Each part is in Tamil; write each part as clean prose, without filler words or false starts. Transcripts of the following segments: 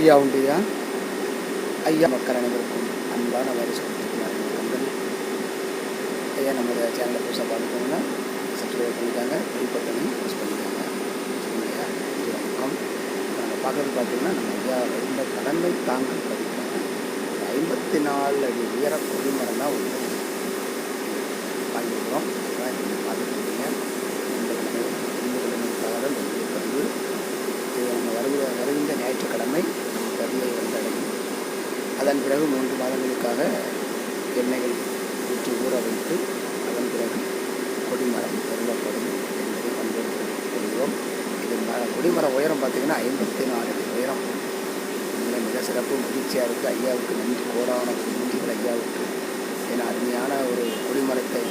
ஐயா உண்டியா. ஐயா மக்கள் அனைவருக்கும் அன்பான வாரிசு வணக்கங்கள். ஐயா நம்மளுடைய சேனலை புதுசாக பார்த்துக்கோங்கன்னா சப்ஸ்கிரைப் பண்ணிக்காங்க, பெல் பட்டனையும் ப்ரெஸ் பண்ணிக்காங்க. சரிங்கய்யா, இது வணக்கம். நாங்கள் பார்க்குறது பார்த்தீங்கன்னா நம்ம ஐயா இந்த கடமை தாங்கல் பதிப்பாங்க 54 அடி உயர கொடிமரம் தான் ஒரு வாங்கியிருக்கிறோம். அதான் நீங்கள் பார்த்துட்டு இருக்கீங்க. இது நம்ம வருகின்ற ஞாயிற்றுக்கிழமை பதியை வந்தடையும். அதன் பிறகு 3 மாதங்களுக்காக எண்ணெய்கள் ஊற்றி ஊற வைத்து அதன் பிறகு கொடிமரம் நிறுவப்படும் என்பதை கொள்கிறோம். இது கொடிமர உயரம் பார்த்திங்கன்னா 54 அடி உயரம். இதில் மிக சிறப்பு மகிழ்ச்சியாக இருக்குது. ஐயாவுக்கு நன்றி, கோடான நன்றிகள் ஐயாவுக்கு. ஏன்னா அருமையான ஒரு கொடிமரத்தை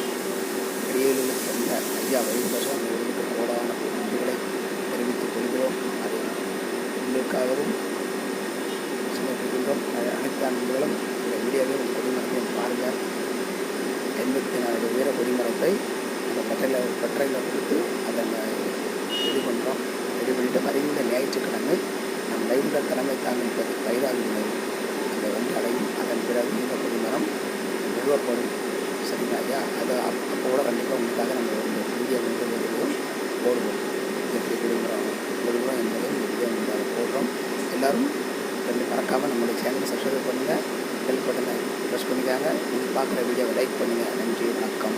அடியேழுக்கு தந்த ஐயா வைகுண்ட சுவாமி அவர்களுக்கு கோடான நன்றிகளை தெரிவித்துக் கொள்கிறோம். அது உங்களுக்காகவும் சமர்ப்பிக்கின்றோம். அனைத்து அன்பர்களும் இந்த வீடியோவில் கொடிமரத்தையும் பாருங்கள். 54 அடி உயர கொடிமரத்தை அந்த பட்டறையில் கொடுத்து அதை ரெடி பண்ணுறோம். ரெடி பண்ணிவிட்டு வருகின்ற ஞாயிற்றுக்கிழமை நம் வைகுண்ட தலைமை தாங்கும் வயதாகிவிடும் அந்த வந்து அடையும். அதன் பிறகு இந்த கொடிமரம் நிறுவப்படும். சரிங்களா ஐயா? அது அப்போ கூட கண்டிப்பாக உங்களுக்காக நம்ம ஒரு வீடியோ போடுவோம். எப்படி கொடிமரம் என்பதை வீடியோ நம்ம போடுறோம். எல்லோரும் மறக்காமல் நம்மளுடைய சேனலை சப்ஸ்கிரைப் பண்ணுங்கள், பெல் பட்டனை ப்ரெஸ் பண்ணிக்காங்க. நீங்கள் பார்க்குற வீடியோவை லைக் பண்ணுங்கள். நன்றி, வணக்கம்.